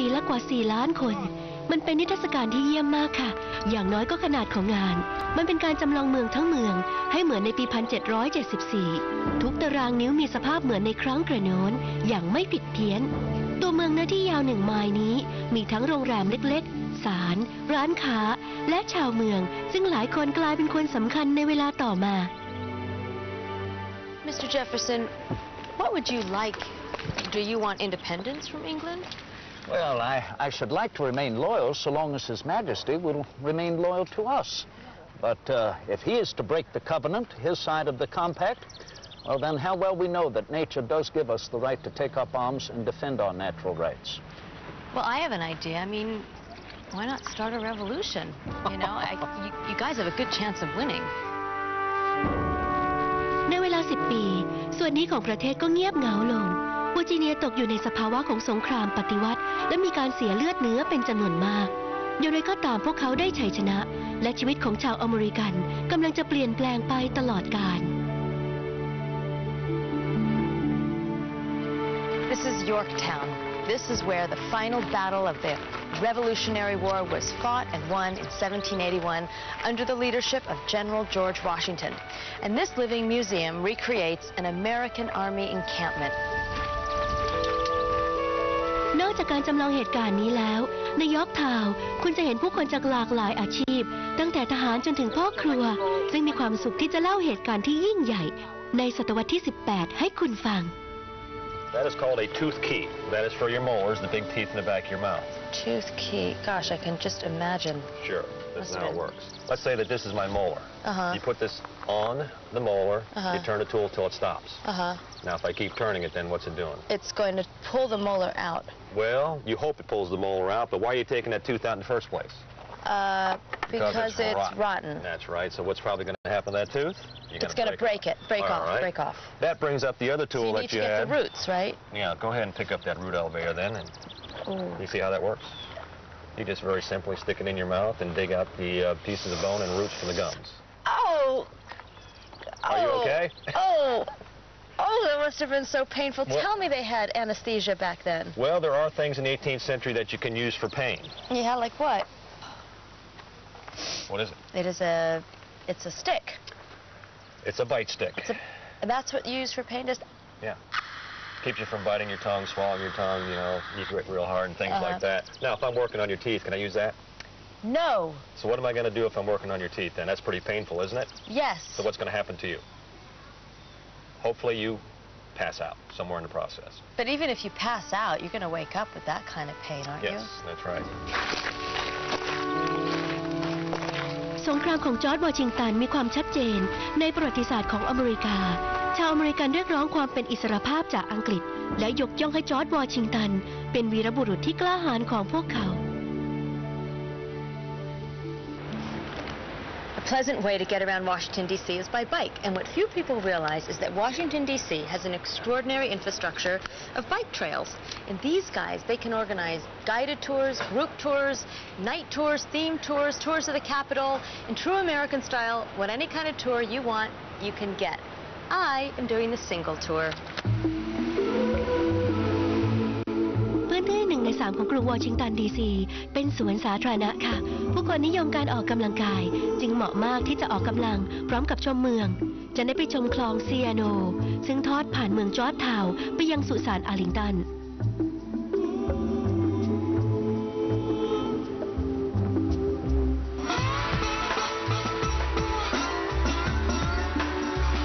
ปีละกว่า4 ล้านคนมันเป็นนิทรรศการที่เยี่ยมมากค่ะอย่างน้อยก็ขนาดของงานมันเป็นการจำลองเมืองทั้งเมืองให้เหมือนในปี 1774 ทุกตารางนิ้วมีสภาพเหมือนในครั้งกระโน้นอย่างไม่ผิดเพี้ยนตัวเมืองเนื้อที่ยาว1 ไมล์นี้มีทั้งโรงแรมเล็กๆศาลร้านค้าและชาวเมืองซึ่งหลายคนกลายเป็นคนสำคัญในเวลาต่อมา Mr. Jefferson, what would you like? Do you want independence from England? Well, I should like to remain loyal so long as His Majesty will remain loyal to us. But if he is to break the covenant, his side of the compact, well, then how well we know that nature does give us the right to take up arms and defend our natural rights. Well, I have an idea. I mean, why not start a revolution? You know, you guys have a good chance of winning. ในเวลา10 ปีส่วนนี้ของประเทศก็เงียบเหงาลงเวอร์จิเนียตกอยู่ในสภาวะของสงครามปฏิวัติและมีการเสียเลือดเนื้อเป็นจำนวนมากอย่างไรก็ตามพวกเขาได้ชัยชนะและชีวิตของชาวอเมริกันกำลังจะเปลี่ยนแปลงไปตลอดกาล This is Yorktown. This is where the final battle of the Revolutionary War was fought and won in 1781 under the leadership of General George Washington. And this living museum recreates an American Army encampment. นอกจากการจำลองเหตุการณ์นี้แล้วในยอร์กทาวน์คุณจะเห็นผู้คนจากหลากหลายอาชีพตั้งแต่ทหารจนถึงพ่อครัวซึ่งมีความสุขที่จะเล่าเหตุการณ์ที่ยิ่งใหญ่ในศตวรรษที่ 18 ให้คุณฟัง That is called a tooth key. That is for your molars, the big teeth in the back of your mouth. Tooth key. Gosh, I can just imagine. Sure. This is how it works. Let's say that this is my molar. You put this on the molar, you turn the tool till it stops. Now, if I keep turning it, then what's it doing? It's going to pull the molar out. Well, you hope it pulls the molar out, but why are you taking that tooth out in the first place? Because it's rotten. That's right. So what's probably going to happen to that tooth? It's going to break off. That brings up the other tool that you need to had. get the roots, right? Yeah, go ahead and pick up that root elevator then, and you see how that works? You just very simply stick it in your mouth and dig out the pieces of bone and roots from the gums. Oh! Are you okay? Oh, that must have been so painful. Well, tell me they had anesthesia back then. Well, there are things in the 18th century that you can use for pain. Yeah, like what? What is it? It's a stick. It's a bite stick. That's what you use for pain? Just... Yeah. Keeps you from biting your tongue, swallowing your tongue, you know, you grit real hard and things like that. Now, if I'm working on your teeth, can I use that? No. So what am I going to do if I'm working on your teeth then? That's pretty painful, isn't it? Yes. So what's going to happen to you? Hopefully you pass out somewhere in the process. But even if you pass out, you're going to wake up with that kind of pain, aren't you? Yes, that's right. สงครามของจอร์จวอชิงตันมีความชัดเจนในประวัติศาสตร์ของอเมริกาชาวอเมริกันเรียกร้องความเป็นอิสรภาพจากอังกฤษและยกย่องให้จอร์จวอชิงตันเป็นวีรบุรุษที่กล้าหาญของพวกเขา A pleasant way to get around Washington, D.C. is by bike, and what few people realize is that Washington, D.C. has an extraordinary infrastructure of bike trails. And these guys, they can organize guided tours, group tours, night tours, theme tours, tours of the Capitol. In true American style, what any kind of tour you want, you can get. I am doing the single tour. พื้นที่1 ใน 3ของกรุงวอชิงตันดีซีเป็นสวนสาธารณะค่ะผู้คนนิยมการออกกำลังกายจึงเหมาะมากที่จะออกกำลังพร้อมกับชมเมืองจะได้ไปชมคลองซีอาโนซึ่งทอดผ่านเมืองจอร์จทาวน์ไปยังสุสานอาร์ลิงตัน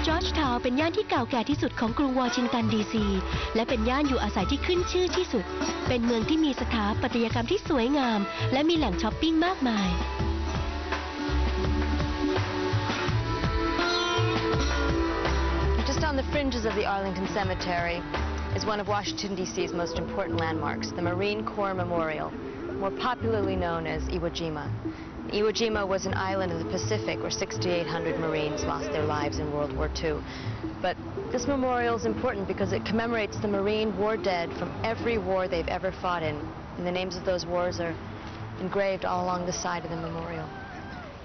จอร์จทาวน์เป็นย่านที่เก่าแก่ที่สุดของกรุงวอชิงตันดีซีและเป็นย่านอยู่อาศัยที่ขึ้นชื่อที่สุดเป็นเมืองที่มีสถาปัตยกรรมที่สวยงามและมีแหล่งช้อปปิ้งมากมาย Just on the fringes of the Arlington Cemetery is one of Washington, D.C.'s most important landmarks, the Marine Corps Memorial, more popularly known as Iwo Jima. Iwo Jima was an island in the Pacific where 6,800 Marines lost their lives in World War II. But this memorial is important because it commemorates the Marine war dead from every war they've ever fought in. And the names of those wars are engraved all along the side of the memorial.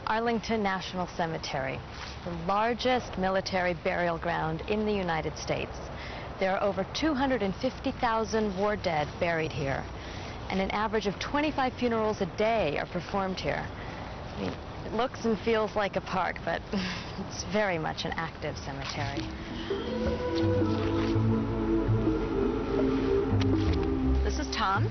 Arlington National Cemetery, the largest military burial ground in the United States. There are over 250,000 war dead buried here. and an average of 25 funerals a day are performed here. I mean, it looks and feels like a park, but it's very much an active cemetery. This is Tom.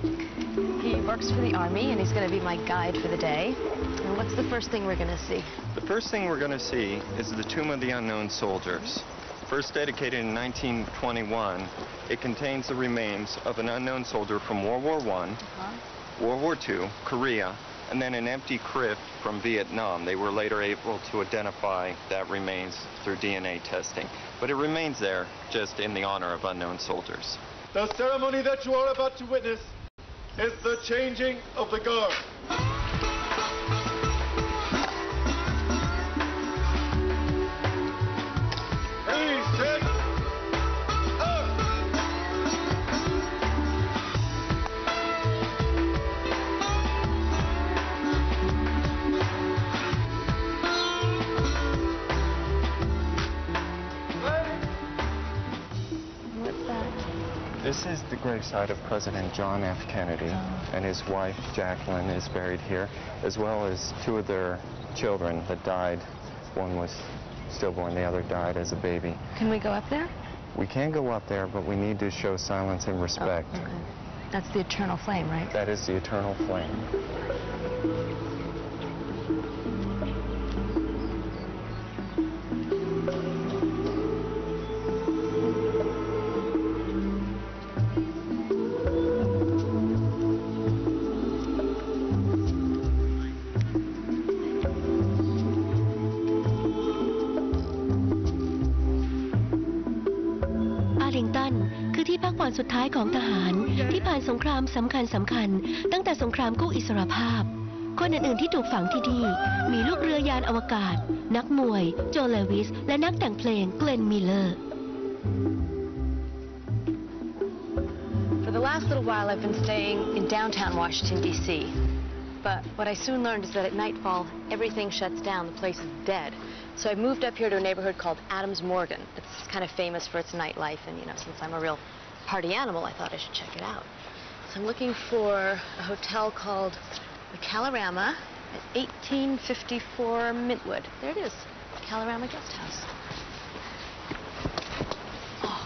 He works for the Army, and he's going to be my guide for the day. And what's the first thing we're going to see? The first thing we're going to see is the Tomb of the Unknown Soldiers. First dedicated in 1921, it contains the remains of an unknown soldier from World War I, World War II, Korea, and then an empty crypt from Vietnam. They were later able to identify that remains through DNA testing. But it remains there just in the honor of unknown soldiers. The ceremony that you are about to witness is the changing of the guard. This is the gravesite of President John F. Kennedy, and his wife, Jacqueline, is buried here, as well as two of their children that died. One was stillborn, the other died as a baby. Can we go up there? We can go up there, but we need to show silence and respect. Oh, okay. That's the eternal flame, right? That is the eternal flame. Arlington คือที่พักผ่อนสุดท้ายของทหารที่ผ่านสงครามสำคัญตั้งแต่สงครามกู้อิสรภาพคนอื่นๆที่ถูกฝังที่นี่มีลูกเรือยานอวกาศนักมวยโจเลวิสและนักแต่งเพลงเกลนมิลเลอร์ For the last little while I've been staying in downtown Washington, D.C. But what I soon learned is that at nightfall, everything shuts down. The place is dead. So I moved up here to a neighborhood called Adams Morgan. It's kind of famous for its nightlife, and, you know, since I'm a real party animal, I thought I should check it out. So I'm looking for a hotel called the Kalorama at 1854 Mintwood. There it is, Kalorama Guest House. Oh.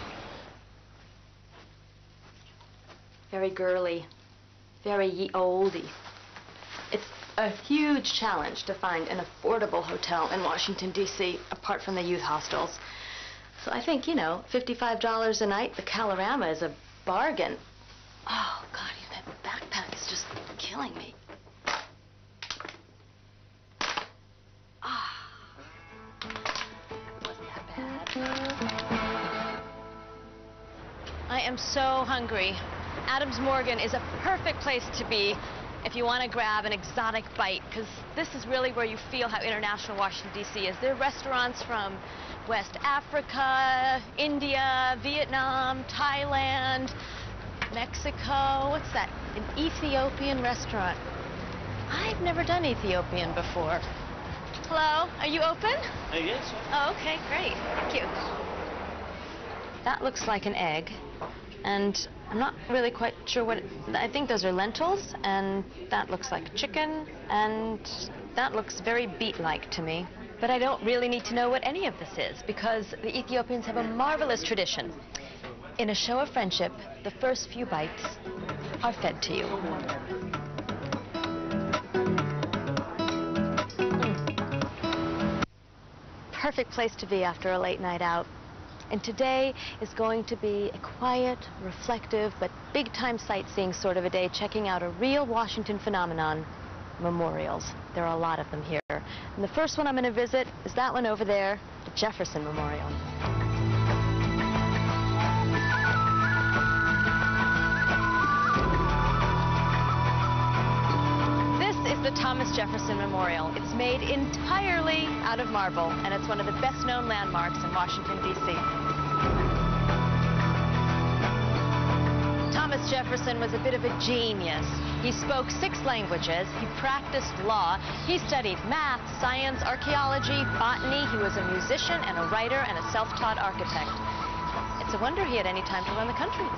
Very girly, very ye oldie. It's a huge challenge to find an affordable hotel in Washington, D.C., apart from the youth hostels. So I think, you know, $55 a night, the Kalorama is a bargain. Oh, God, that backpack is just killing me. Ah, wasn't that bad? I am so hungry. Adams Morgan is a perfect place to be if you want to grab an exotic bite, because this is really where you feel how international Washington, D.C. is. There are restaurants from West Africa, India, Vietnam, Thailand, Mexico. What's that? An Ethiopian restaurant. I've never done Ethiopian before. Hello, are you open? Yes. Oh, okay, great. Thank you. That looks like an egg, and I'm not really quite sure what I think those are lentils, and that looks like chicken, and that looks very beet-like to me. But I don't really need to know what any of this is, because the Ethiopians have a marvelous tradition. In a show of friendship, the first few bites are fed to you. Perfect place to be after a late night out. And today is going to be a quiet, reflective, but big-time sightseeing sort of a day, checking out a real Washington phenomenon, memorials. There are a lot of them here. And the first one I'm going to visit is that one over there, the Jefferson Memorial. This is the Thomas Jefferson Memorial. It's made entirely out of marble, and it's one of the best-known landmarks in Washington, D.C. Thomas Jefferson was a bit of a genius. He spoke 6 languages, he practiced law, he studied math, science, archaeology, botany, he was a musician and a writer and a self-taught architect. It's a wonder he had any time to run the country.